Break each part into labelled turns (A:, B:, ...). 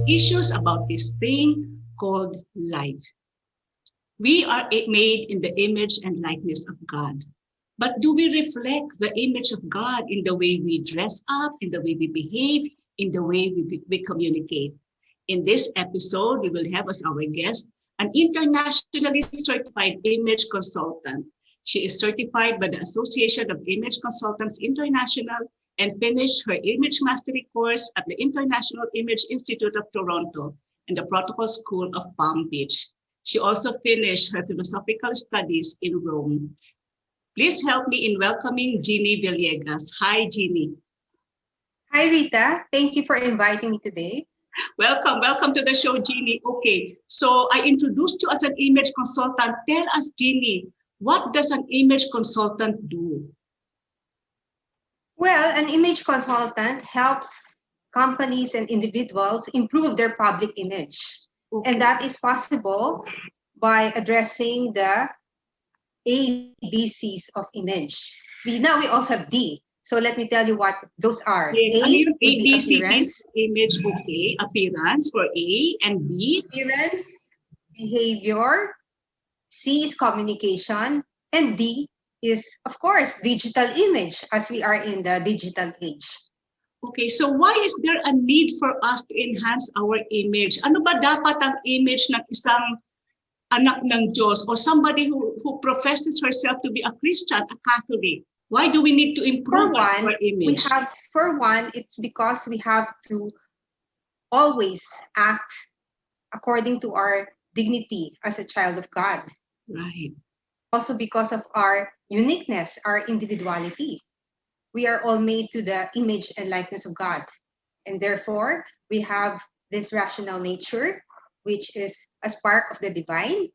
A: discuss issues about this thing called life. We are made in the image and likeness of God. But do we reflect the image of God in the way we dress up, in the way we behave, in the way we communicate? In this episode, we will have as our guest an internationally certified image consultant. She is certified by the Association of Image Consultants International and finished her image mastery course at the International Image Institute of Toronto and the Protocol School of Palm Beach. She also finished her philosophical studies in Rome. Please help me in welcoming Ginny Villegas. Hi, Ginny.
B: Hi, Rita. Thank you for inviting me today.
A: Welcome to the show, Ginny. Okay, so I introduced you as an image consultant. Tell us, Ginny, what does an image consultant do?
B: Well, an image consultant helps companies and individuals improve their public image. Okay. And that is possible by addressing the ABCs of image. We also have D. So let me tell you what those are.
A: Yes, A would be appearance. Image, okay. Appearance for A, and B?
B: Appearance, behavior. C is communication. And D is, of course, digital image, as we are in the digital age.
A: Okay, so why is there a need for us to enhance our image? Ano ba dapat ang image ng isang anak ng Diyos or somebody who professes herself to be a Christian, a Catholic? Why do we need to improve our image?
B: For one, it's because we have to always act according to our dignity as a child of God.
A: Right.
B: Also because of our uniqueness, our individuality. We are all made to the image and likeness of God. And therefore, we have this rational nature, which is a spark of the divine.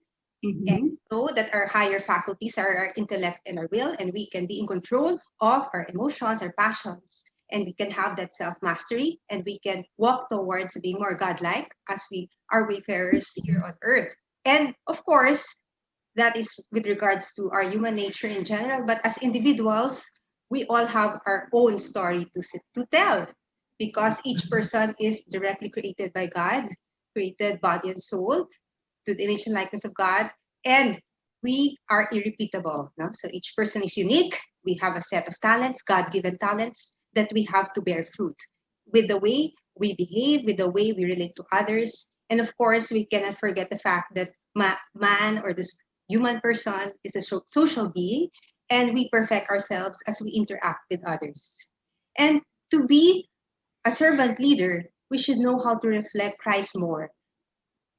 B: Mm-hmm. And know that our higher faculties are our intellect and our will, and we can be in control of our emotions, our passions, and we can have that self-mastery, and we can walk towards being more godlike as we are wayfarers here on earth. And of course, that is with regards to our human nature in general, but as individuals, we all have our own story to tell, because each person is directly created by God, created body and soul, to the image and likeness of God, and we are irrepeatable. No? So each person is unique. We have a set of talents, God-given talents, that we have to bear fruit with the way we behave, with the way we relate to others. And of course, we cannot forget the fact that man or this human person is a social being, and we perfect ourselves as we interact with others. And to be a servant leader, we should know how to reflect Christ more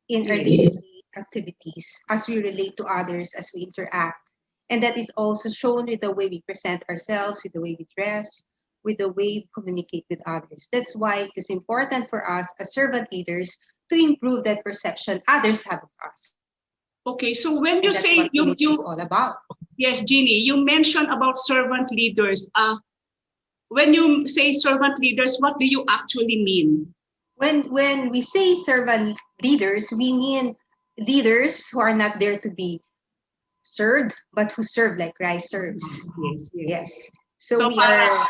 B: in our daily activities, as we relate to others, as we interact. And that is also shown with the way we present ourselves, with the way we dress, with the way we communicate with others. That's why it is important for us as servant leaders to improve that perception others have of us.
A: Okay, so when you say you
B: all about.
A: Yes, Ginny, you mentioned about servant leaders. When you say servant leaders, what do you actually mean?
B: When we say servant leaders, we mean leaders who are not there to be served, but who serve like Christ serves. Yes. So we are.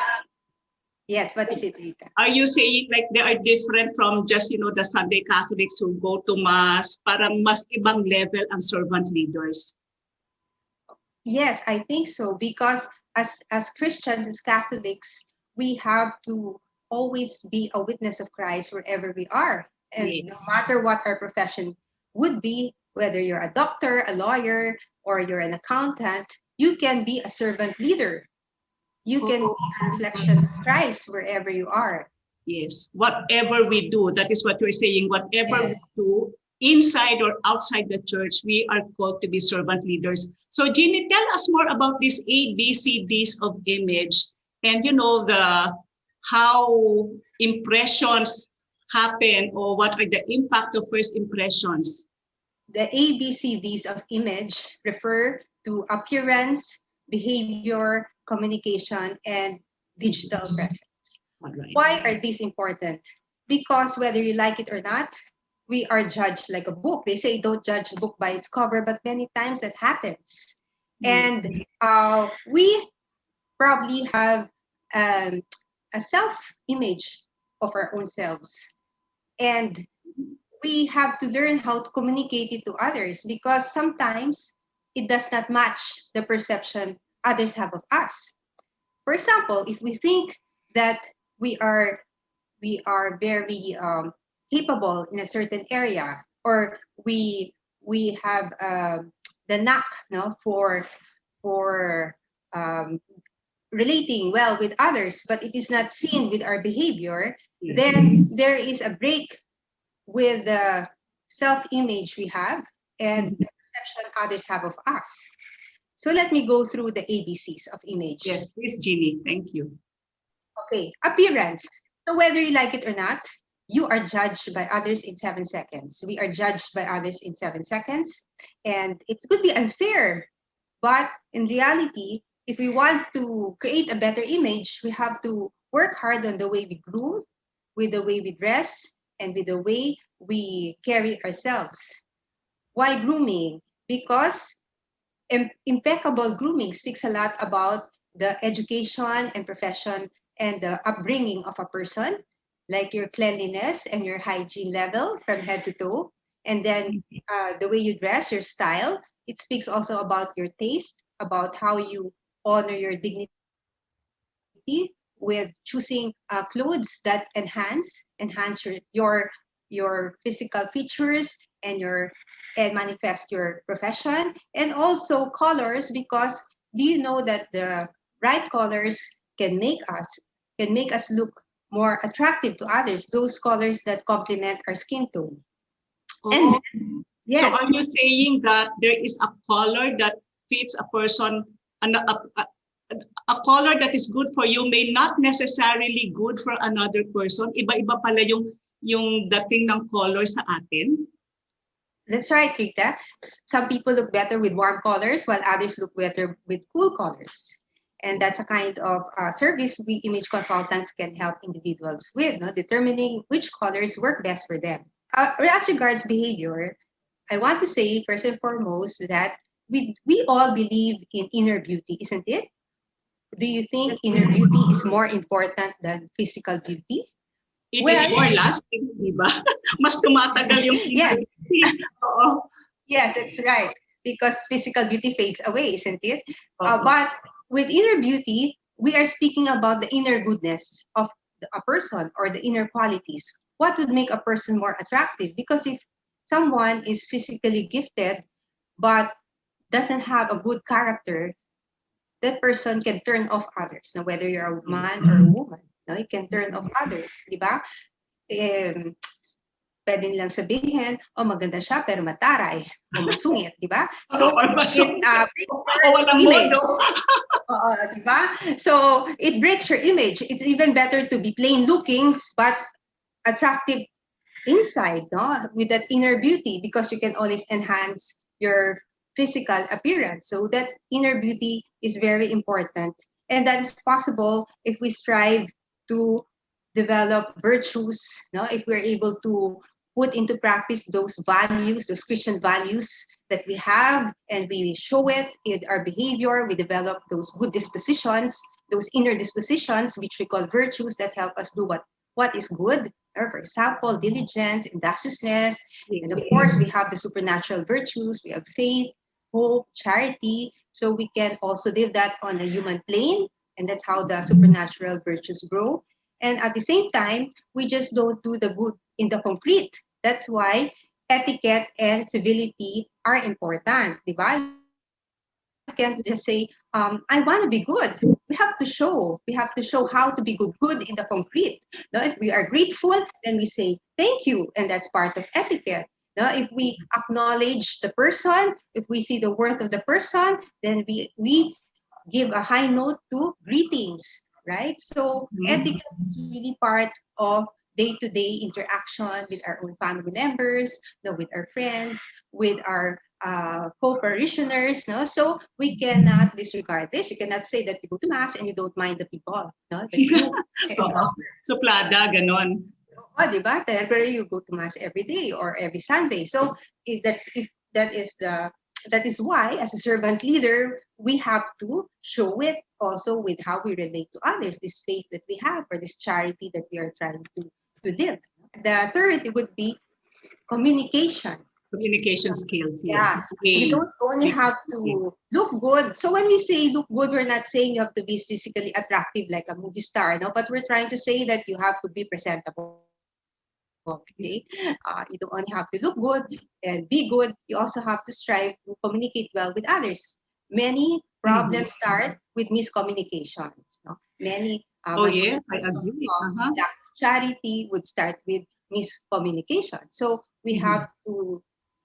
B: Yes, what is it, Rita?
A: Are you saying like they are different from just, the Sunday Catholics who go to Mass? Parang mas ibang level ang servant leaders.
B: Yes, I think so, because as Christians, as Catholics, we have to always be a witness of Christ wherever we are. And no matter what our profession would be, whether you're a doctor, a lawyer, or you're an accountant, you can be a servant leader. You can be a reflection of Christ wherever you are.
A: Yes, whatever we do, that is what we're saying, whatever we do, inside or outside the church, we are called to be servant leaders. So Ginny, tell us more about these ABCDs of image and how impressions happen, or what are the impact of first impressions.
B: The ABCDs of image refer to appearance, behavior, communication, and digital presence.
A: Right.
B: Why are these important? Because whether you like it or not, we are judged like a book. They say don't judge a book by its cover, but many times that happens. And we probably have a self-image of our own selves. And we have to learn how to communicate it to others, because sometimes it does not match the perception others have of us. For example, if we think that we are very capable in a certain area, or we have the knack, no, for um, relating well with others, but it is not seen with our behavior,
A: Yes.
B: then there is a break with the self-image we have and the perception others have of us. So let me go through the ABCs of image.
A: Yes, please, Ginny. Thank you.
B: Okay, appearance. So whether you like it or not, you are judged by others in 7 seconds. We are judged by others in 7 seconds. And it could be unfair, but in reality, if we want to create a better image, we have to work hard on the way we groom, with the way we dress, and with the way we carry ourselves. Why grooming? Because impeccable grooming speaks a lot about the education and profession and the upbringing of a person, like your cleanliness and your hygiene level from head to toe. And then the way you dress, your style. It speaks also about your taste, about how you honor your dignity with choosing clothes that enhance your physical features and manifest your profession. And also colors, because do you know that the bright colors can make us look more attractive to others, those colors that complement our skin tone. And
A: Oh, so
B: yes,
A: are you saying that there is a color that fits a person, a color that is good for you may not necessarily good for another person? Iba-iba pala yung dating ng color sa atin?
B: that's right, Rita. Some people look better with warm colors, while others look better with cool colors. And that's a kind of service we image consultants can help individuals with, no? Determining which colors work best for them. As regards behavior, I want to say first and foremost that we all believe in inner beauty, isn't it? Do you think
A: Yes.
B: inner beauty is more important than physical beauty?
A: It is
B: Well,
A: more lasting, di ba? Mas tumatagal yung
B: yes,
A: intimacy. Oo.
B: yes, that's right. Because physical beauty fades away, isn't it?
A: Oo.
B: But with inner beauty, we are speaking about the inner goodness of a person, or the inner qualities. What would make a person more attractive? Because if someone is physically gifted but doesn't have a good character, that person can turn off others. Now, whether you're a man or a woman, no, you can turn off others, di ba? Pwede nilang sabihin, oh, maganda siya pero mataray o masungit, di ba? So,
A: Or
B: it
A: masungit.
B: breaks
A: O walang
B: your image.
A: modo.
B: Di ba? So, it breaks your image. It's even better to be plain looking but attractive inside, no? With that inner beauty, because you can always enhance your physical appearance. So that inner beauty is very important. And that is possible if we strive to develop virtues, no? If we're able to put into practice those values, those Christian values that we have, and we show it in our behavior, we develop those good dispositions, those inner dispositions, which we call virtues, that help us do what is good. For example, diligence, industriousness, and of course, we have the supernatural virtues. We have faith, hope, charity. So we can also live that on a human plane, and that's how the supernatural virtues grow. And at the same time, we just don't do the good in the concrete. That's why etiquette and civility are important. Diba? You can't just say, I want to be good. We have to show. We have to show how to be good in the concrete. Now, if we are grateful, then we say thank you, and that's part of etiquette. Now, if we acknowledge the person, if we see the worth of the person, then we give a high note to greetings, right? So etiquette is really part of day-to-day interaction with our own family members, no, with our friends, with our co-parishioners. No? So we cannot disregard this. You cannot say that you go to mass and you don't mind the people. No? But you
A: Oo. Suplada, ganon.
B: oh, di ba? Pero you go to mass every day or every Sunday. So if that is that is why, as a servant leader, we have to show it also with how we relate to others, this faith that we have, or this charity that we are trying to live. The third would be communication.
A: Communication skills, yes.
B: Yeah, we
A: We,
B: don't only
A: we
B: have to look good. So when we say look good, we're not saying you have to be physically attractive like a movie star, no? But we're trying to say that you have to be presentable. Okay, you don't only have to look good and be good. You also have to strive to communicate well with others. Many problems
A: Mhm.
B: start with miscommunications. No? Many
A: Oh yeah, I
B: manifestations
A: agree.
B: of
A: Uh-huh.
B: lack of charity would start with miscommunication. So we have
A: Mhm.
B: to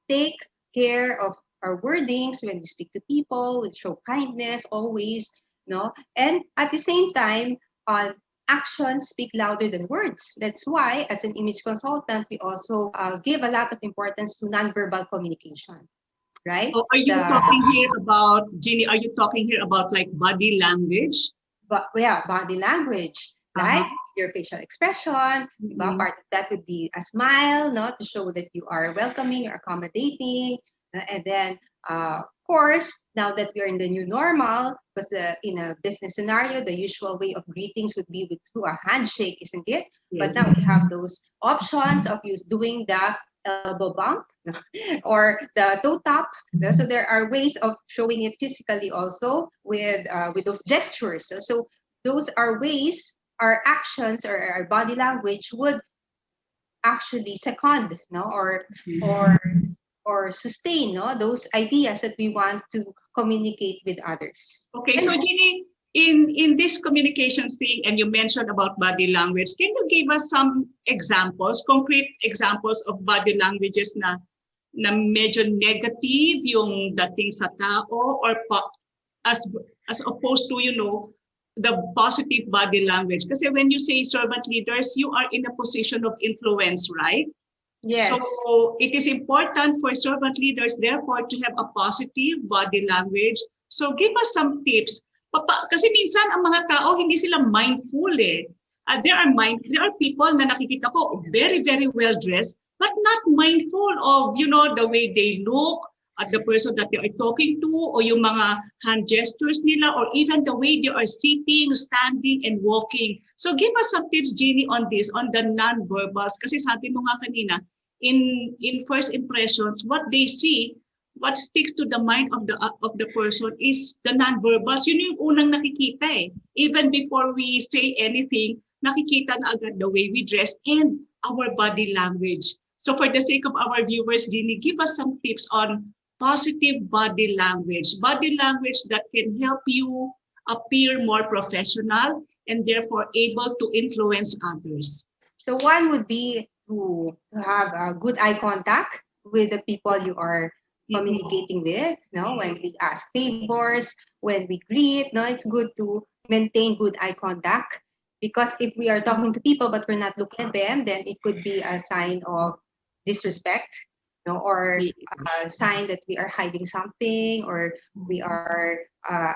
B: take care of our wordings when we speak to people, we show kindness always, no? And at the same time, actions speak louder than words. That's why, as an image consultant, we also give a lot of importance to nonverbal communication, right?
A: Oh, are you
B: The
A: talking here about, Ginny, are you talking here about like body language?
B: yeah, body language, like
A: Uh-huh.
B: your facial expression. Diba?
A: Mhm.
B: Part of that would be a smile, no, to show that you are welcoming or accommodating. And then, of course, now that we're in the new normal, because in a business scenario, the usual way of greetings would be through a handshake, isn't it? But now
A: Yes.
B: we have those options of you doing the elbow bump or the toe tap. So there are ways of showing it physically also with those gestures. So those are ways our actions or our body language would actually second, no,
A: Mhm.
B: or or sustain, no, those ideas that we want to communicate with others.
A: Okay,
B: And
A: so Ginny, in this communication thing, and you mentioned about body language, can you give us some examples, concrete examples of body languages na medyo negative yung dating sa tao or as as opposed to the positive body language? Kasi when you say servant leaders, you are in a position of influence, right? So
B: yes,
A: it is important for servant leaders, therefore, to have a positive body language. So give us some tips. Kasi minsan ang mga tao hindi sila mindful eh. There are people na nakikita ko very very well dressed but not mindful of the way they look at the person that they are talking to or yung mga hand gestures nila or even the way they are sitting, standing and walking. So give us some tips, Jeannie, on this, on the non-verbals. Kasi sabi mo nga kanina, in first impressions, what they see, what sticks to the mind of the person is the non-verbals. Yun yung unang nakikita eh. Even before we say anything, nakikita na agad the way we dress and our body language. So for the sake of our viewers, Ginny, give us some tips on positive body language that can help you appear more professional and therefore able to influence others.
B: so one would be to have a good eye contact with the people you are
A: Mhm.
B: communicating with, no, when we ask favors, when we greet, no, it's good to maintain good eye contact, because if we are talking to people but we're not looking at them, then it could be a sign of disrespect, no, or a sign that we are hiding something or we are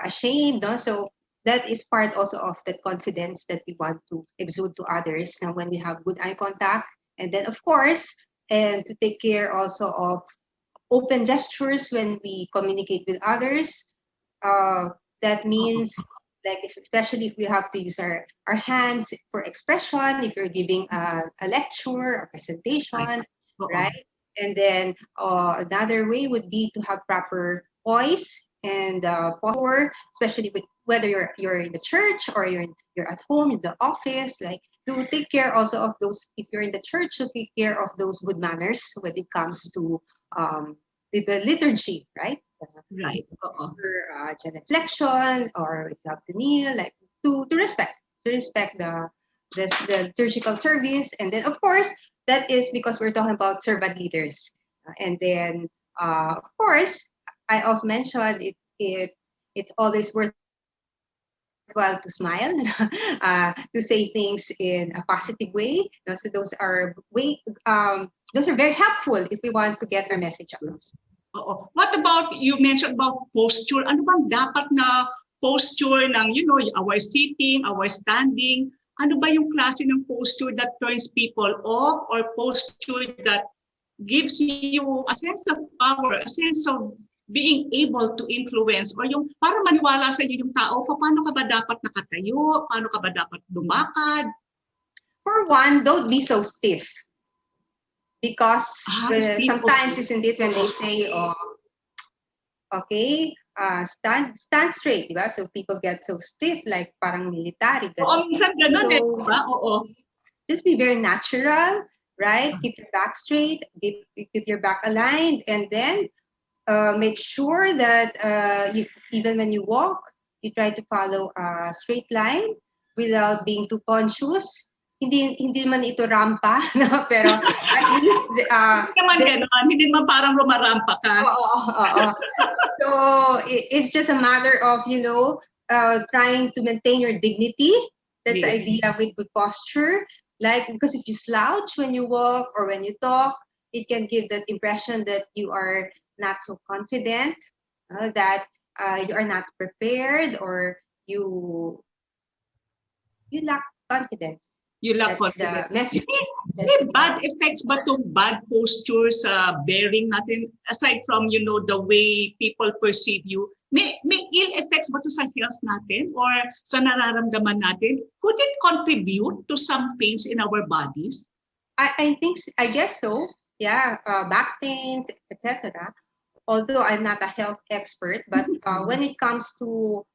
B: ashamed, no. So that is part also of that confidence that we want to exude to others now when we have good eye contact. And then of course, and to take care also of open gestures when we communicate with others. uh, that means like especially if we have to use our hands for expression, if you're giving a lecture or
A: Right.
B: presentation,
A: Oo.
B: right? And then another way would be to have proper poise and posture, especially with whether you're in the church or you're at home in the office, like to take care also of those. If you're in the church, to take care of those good manners when it comes to um, the liturgy, right?
A: Right. Oo.
B: Genuflection, or if you have to kneel, like to respect, the liturgical service. And then of course that is because we're talking about servant leaders. And then of course I also mentioned it's always worthwhile to smile, to say things in a positive way. So those are very helpful if we want to get our message across.
A: Oo. What about, you mentioned about posture. Ano bang dapat na posture ng, our sitting, our standing? Ano ba yung klase ng posture that turns people off or posture that gives you a sense of power, a sense of being able to influence or yung para maniwala sa iyo yung tao, paano ka ba dapat nakatayo, paano ka ba dapat lumakad?
B: For one, don't be so stiff. because
A: Stiff,
B: sometimes,
A: okay.
B: isn't it, when they say, oh, okay, stand straight, diba? So people get so stiff, like parang military,
A: Oo,
B: ganun.
A: minsan ganun eh,
B: So
A: diba? Oo.
B: just be very natural, right? Keep your back straight, keep your back aligned, and then make sure that even when you walk, you try to follow a straight line without being too conscious. Hindi man ito rampa, no? Pero at least
A: Hindi naman ganun. Hindi naman parang rumarampa ka.
B: oo. So it's just a matter of, trying to maintain your dignity. That's the
A: Yes.
B: idea with good posture. Like, because if you slouch when you walk or when you talk, it can give that impression that you are not so confident, that you are not prepared, or you lack confidence.
A: You lack
B: That's the
A: confidence.
B: message.
A: May bad effects ba itong bad posture sa bearing natin? Aside from, the way people perceive you, may ill effects ba to sa health natin or sa nararamdaman natin? Could it contribute to some pains in our bodies?
B: I guess so. Yeah, back pains, etc. Although I'm not a health expert, but when it comes to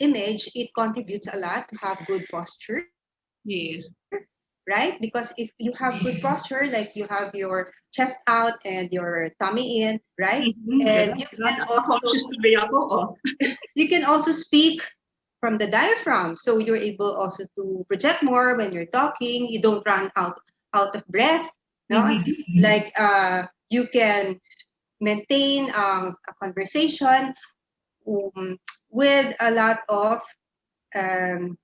B: image, it contributes a lot to have good posture,
A: Yes.
B: right? Because if you have good posture, like you have your chest out and your tummy in, right? And
A: Conscious tuloy ako, oh.
B: you can also speak from the diaphragm, so you're able also to project more when you're talking. You don't run out of breath, no? Like you can maintain a conversation with a lot of um,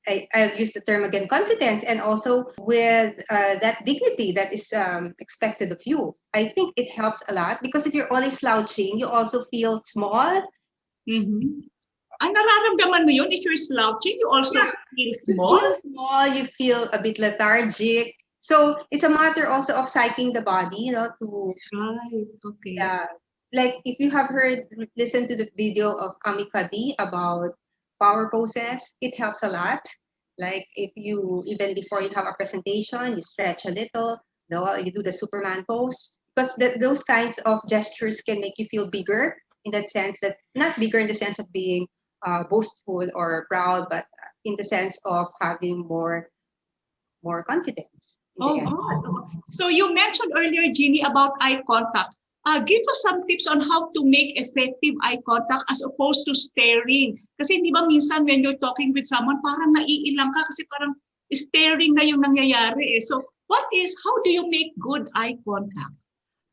B: I'll use the term again, confidence, and also with that dignity that is expected of you. I think it helps a lot because if you're always slouching, you also feel small.
A: Nararamdaman mo yun if you're slouching? You also feel small?
B: You feel small, you feel a bit lethargic. So it's a matter also of psyching the body, to
A: Right, okay.
B: yeah. Like if you have listened to the video of Amikadi about power poses, it helps a lot. Like if you, even before you have a presentation, you stretch a little, you do the Superman pose. Because those kinds of gestures can make you feel bigger, in that sense, that not bigger in the sense of being boastful or proud, but in the sense of having more confidence in the end.
A: God. So you mentioned earlier, Ginny, about eye contact. Give us some tips on how to make effective eye contact as opposed to staring. Kasi di ba minsan when you're talking with someone, parang naiilang ka kasi parang staring na yung nangyayari eh. So how do you make good eye contact?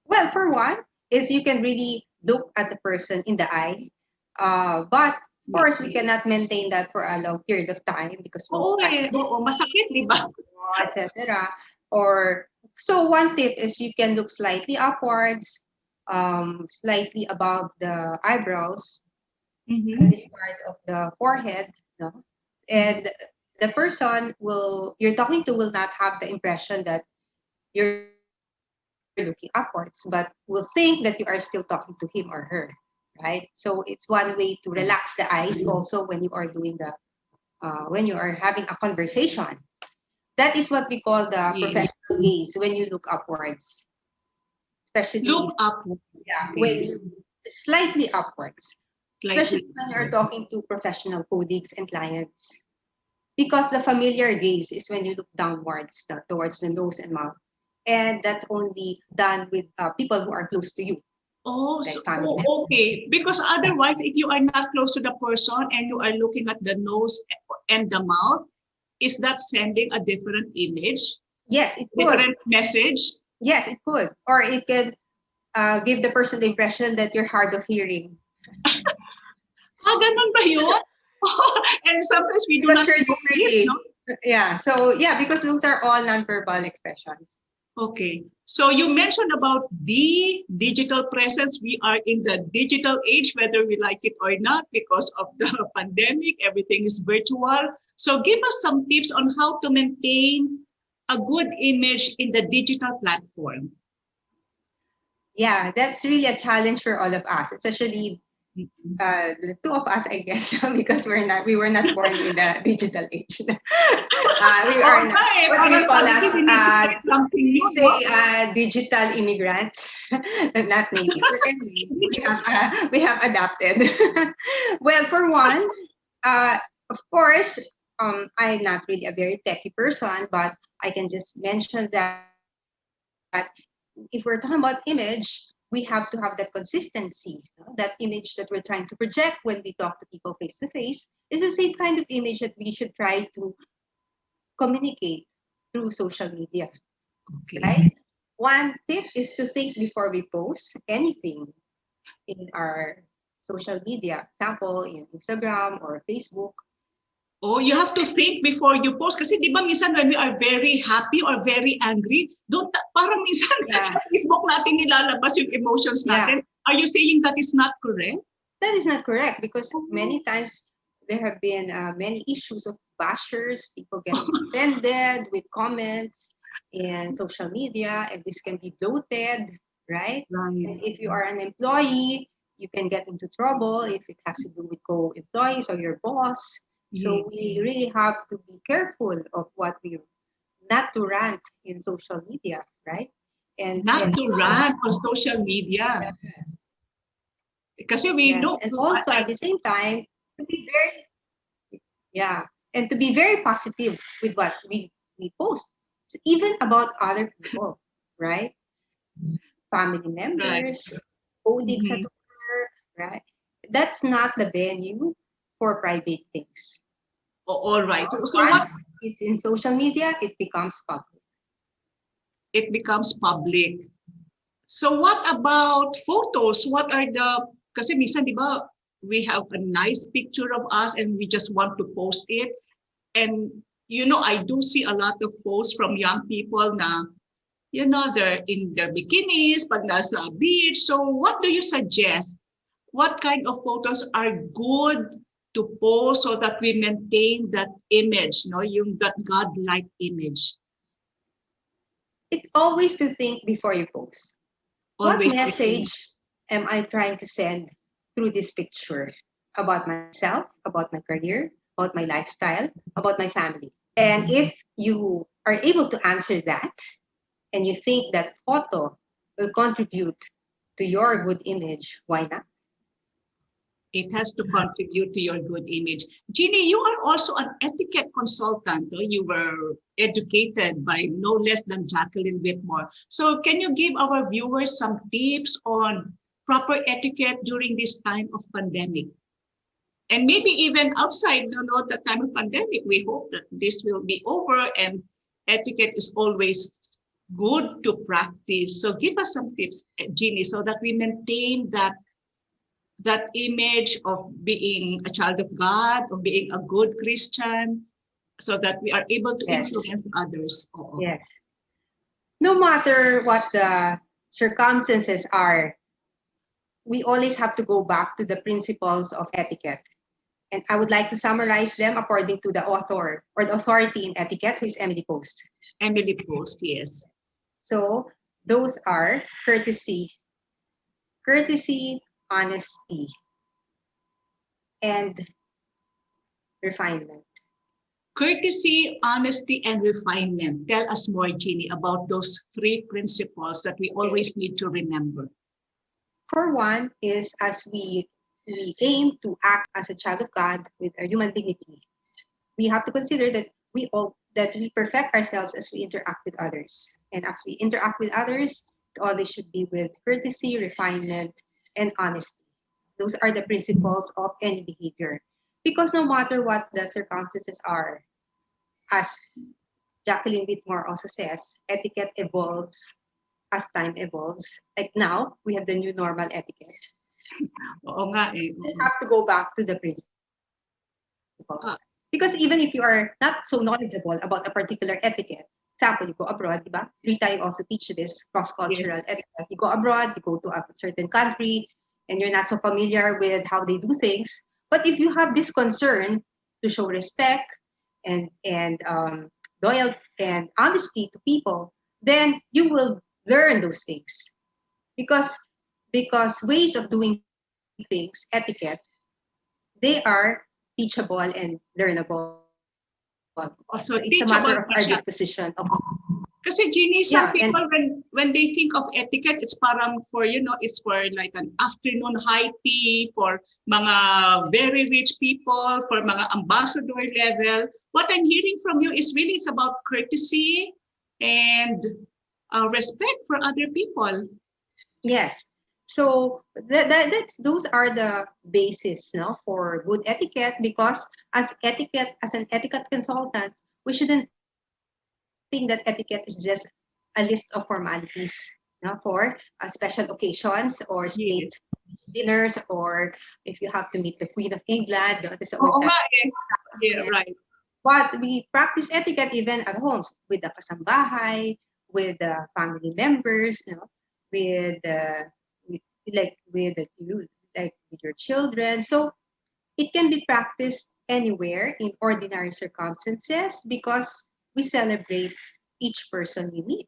B: Well, for one, is you can really look at the person in the eye. But of course, we cannot maintain that for a long period of time because
A: Oo, masakit, di ba?
B: etc. Or so one tip is you can look slightly upwards, slightly above the eyebrows, this part of the forehead, no? And the person you're talking to will not have the impression that you're looking upwards, but will think that you are still talking to him or her, right? So it's one way to relax the eyes also when you are doing when you are having a conversation. That is what we call the professional gaze when you look upwards, especially
A: look upwards.
B: Yeah, when you slightly upwards, especially when you're talking to professional colleagues and clients, because the familiar gaze is when you look downwards towards the nose and mouth, and that's only done with people who are close to you.
A: Okay. Because otherwise, if you are not close to the person and you are looking at the nose and the mouth, is that sending a different image?
B: Yes, it could.
A: Different message?
B: Yes, it could. Or it can give the person the impression that you're hard of hearing.
A: Ganun ba yun? And sometimes we do not know it, no?
B: Yeah, so because those are all nonverbal expressions.
A: Okay, so you mentioned about the digital presence. We are in the digital age, whether we like it or not, because of the pandemic, everything is virtual. So give us some tips on how to maintain a good image in the digital platform.
B: Yeah, that's really a challenge for all of us, especially
A: Mhm.
B: The two of us, I guess, because we were not born in the digital age. We
A: Oo
B: are
A: nga
B: not,
A: eh,
B: what do
A: parang
B: you call
A: suddenly
B: us?
A: we need to try something
B: We
A: new,
B: say
A: no?
B: digital immigrants, not natives. But anyway, we have adapted. Well, for one, of course, I'm not really a very techy person, but I can just mention that if we're talking about image, we have to have that consistency. That image that we're trying to project when we talk to people face to face is the same kind of image that we should try to communicate through social media,
A: Okay.
B: right? One tip is to think before we post anything in our social media, example in Instagram or Facebook.
A: Oh, you have to think before you post. Kasi di ba minsan when we are very happy or very angry, parang minsan
B: Yeah,
A: sa Facebook natin nilalabas yung emotions
B: yeah.
A: natin. Are you saying that is not correct?
B: That is not correct because
A: Oh.
B: many times there have been many issues of bashers, people getting offended with comments in social media, and this can be bloated, right?
A: Right.
B: And if you are an employee, you can get into trouble if it has to do with co-employees or your boss.
A: Yeah.
B: So we really have to be careful of what we not to rant in social media, right? And
A: Not to rant on social media.
B: yes,
A: Kasi we
B: yes,
A: know,
B: and also at the same time to be very yeah, and to be very positive with what we post. So even about other people, right? Family
A: right.
B: members, colleagues at
A: Mhm.
B: work, right? That's not the venue for private things.
A: All right.
B: Because
A: So what
B: once it's in social media, it becomes public.
A: it becomes public. So what about photos? What are the, kasi minsan, di ba, we have a nice picture of us and we just want to post it. And, I do see a lot of posts from young people na, they're in their bikinis, pag nasa beach. So what do you suggest? What kind of photos are good to post so that we maintain that image, yung that God-like image?
B: It's always to think before you post. What
A: Always to think.
B: message am I trying to send through this picture about myself, about my career, about my lifestyle, about my family? And if you are able to answer that and you think that photo will contribute to your good image, why not?
A: It has to contribute to your good image. Ginny, you are also an etiquette consultant. You were educated by no less than Jacqueline Whitmore. So can you give our viewers some tips on proper etiquette during this time of pandemic? And maybe even outside the time of pandemic, we hope that this will be over and etiquette is always good to practice. So give us some tips, Ginny, so that we maintain that image of being a child of God, of being a good Christian, so that we are able to
B: Yes,
A: influence others. Oo.
B: yes. No matter what the circumstances are, we always have to go back to the principles of etiquette. And I would like to summarize them according to the author or the authority in etiquette, who is Emily Post.
A: Emily Post, yes.
B: So those are courtesy, honesty, and refinement.
A: Courtesy, honesty, and refinement. Tell us more, Ginny, about those three principles that we
B: Okay.
A: always need to remember.
B: For one is as we aim to act as a child of God with our human dignity, we have to consider that we perfect ourselves as we interact with others. And as we interact with others, it always should be with courtesy, refinement, and honesty. Those are the principles of any behavior. Because no matter what the circumstances are, as Jacqueline Whitmore also says, etiquette evolves as time evolves. Like now, we have the new normal etiquette.
A: Oo nga eh.
B: You just
A: Oo.
B: have to go back to the principles. Because even if you are not so knowledgeable about a particular etiquette, example, you go abroad, di ba? Rita, you also teach this cross-cultural
A: Yes.
B: etiquette. You go abroad, you go to a certain country, and you're not so familiar with how they do things. But if you have this concern to show respect and loyal and honesty to people, then you will learn those things because ways of doing things change. things, etiquette, they are teachable and learnable. So it's
A: Also
B: a matter of
A: teachable
B: our
A: pa siya.
B: disposition of
A: Kasi Ginny,
B: yeah,
A: some
B: and
A: people when they think of etiquette, it's parang for, it's for like an afternoon high tea for mga very rich people, for mga ambassador level. What I'm hearing from you is really it's about courtesy and respect for other people.
B: yes. So that's those are the basis, no, for good etiquette. Because as an etiquette consultant, we shouldn't think that etiquette is just a list of formalities, no, for special occasions or state
A: Yes.
B: dinners, or if you have to meet the Queen of England, no, that's the only
A: Oo
B: time
A: nga eh.
B: us
A: Yeah,
B: there.
A: right.
B: But we practice etiquette even at home with the kasambahay, with the family members, you know, with with you, like with your children. So it can be practiced anywhere in ordinary circumstances because we celebrate each person we meet.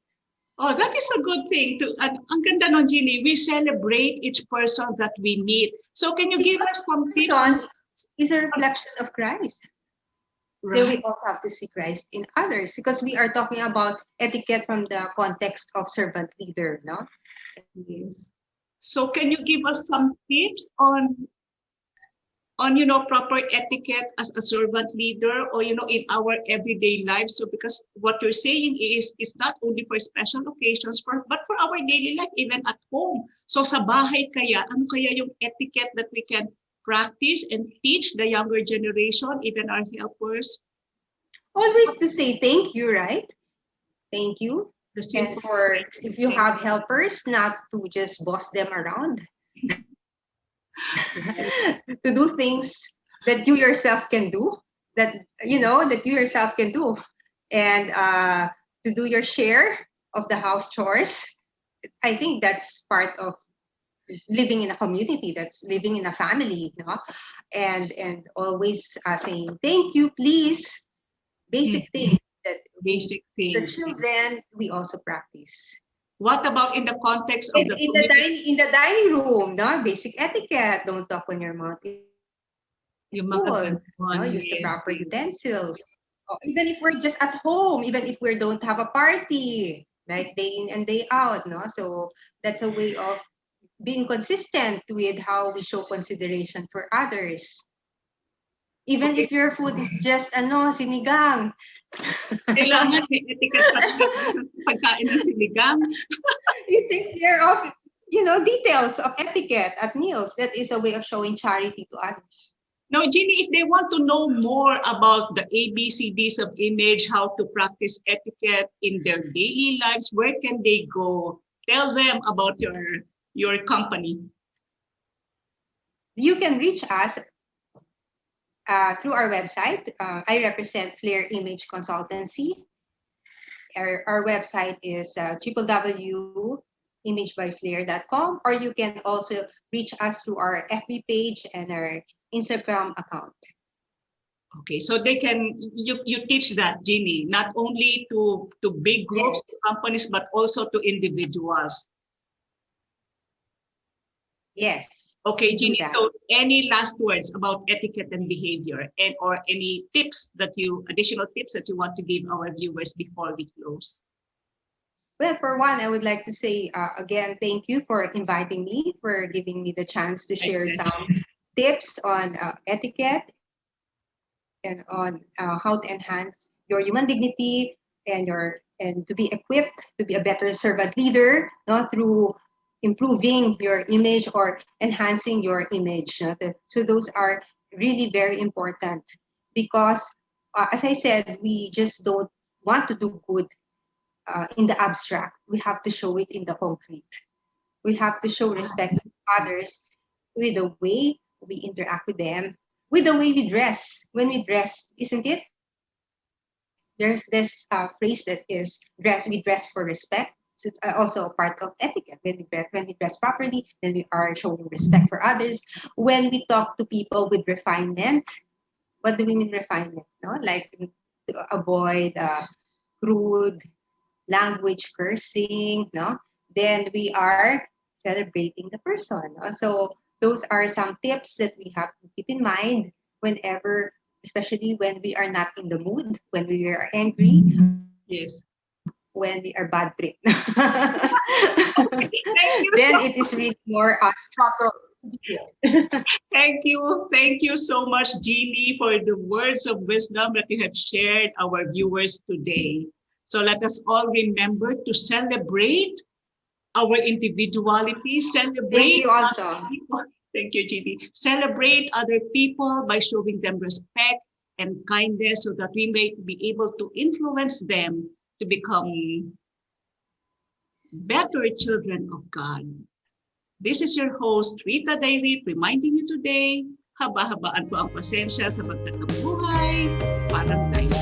A: Oh, that is a good thing. Ang ganda nun, Ginny. We celebrate each person that we meet. So can you give
B: Because
A: us some
B: each
A: tips on
B: person is a reflection of Christ. Then
A: right?
B: we also have to see Christ in others because we are talking about etiquette from the context of servant leader, no?
A: Yes. So can you give us some tips on proper etiquette as a servant leader or in our everyday lives? So because what you're saying is not only for special occasions but for our daily life, even at home. So sa bahay kaya, ano kaya yung etiquette that we can practice and teach the younger generation, even our helpers?
B: Always to say thank you, right? Thank you.
A: The
B: And
A: simple
B: for
A: ways.
B: if you have helpers, not to just boss them around, to do things that you yourself can do, that that you yourself can do, and to do your share of the house chores. I think that's part of living in a community, that's living in a family, and always saying thank you, please, basic
A: Mhm.
B: things that we
A: Basic
B: the
A: things.
B: children we also practice.
A: What about in the context of
B: In,
A: the
B: in the
A: community?
B: dining in the dining room, no, basic etiquette. Don't talk when your mouth is full.
A: Yung
B: No,
A: mga
B: use the
A: ganon,
B: proper
A: yes, yes.
B: utensils. Even if we're just at home, even if we don't have a party, like day in and day out, no. So that's a way of being consistent with how we show consideration for others. Even
A: Okay.
B: if your food is just sinigang,
A: Kailangan may etiquette pa talaga sa pagkain ng sinigang.
B: you take care of details of etiquette at meals. That is a way of showing charity to others.
A: Now, Ginny, if they want to know more about the ABCDs of image, how to practice etiquette in their daily lives, where can they go? Tell them about your company.
B: You can reach us through our website. I represent Flair Image Consultancy. Our website is www.imagebyflair.com, or you can also reach us through our FB page and our Instagram account.
A: Okay, so they can you teach that, Ginny, not only to big groups,
B: Yes,
A: to companies, but also to individuals.
B: yes,
A: Okay,
B: we do
A: Ginny,
B: that.
A: so any last words about etiquette and behavior and or any additional tips that you want to give our viewers before we close?
B: Well, for one, I would like to say again, thank you for inviting me, for giving me the chance to
A: My
B: share some
A: pleasure.
B: tips on etiquette and on how to enhance your human dignity and to be equipped to be a better servant leader, through improving your image or enhancing your image. So those are really very important because, as I said, we just don't want to do good in the abstract. We have to show it in the concrete. We have to show respect to others with the way we interact with them, with the way we dress. When we dress, isn't it? There's this phrase that is dress. We dress for respect. So it's also a part of etiquette. When we dress properly, then we are showing respect for others. When we talk to people with refinement, what do we mean refinement? No, like to avoid crude language, cursing, no? Then we are celebrating the person. No? So Those are some tips that we have to keep in mind whenever, especially when we are not in the mood, when we are angry,
A: Yes.
B: when we are bad trip.
A: Okay, thank you
B: Then
A: so
B: it is really more a struggle.
A: Thank you so much, Ginny, for the words of wisdom that you have shared our viewers today. So let us all remember to celebrate our individuality,
B: Thank
A: celebrate
B: you
A: other
B: also.
A: people. Thank you, Ginny. Celebrate other people by showing them respect and kindness so that we may be able to influence them to become better children of God. This is your host, Rita David, reminding you today, haba-habaan po ang pasensya sa pagkakabuhay, parang tayo.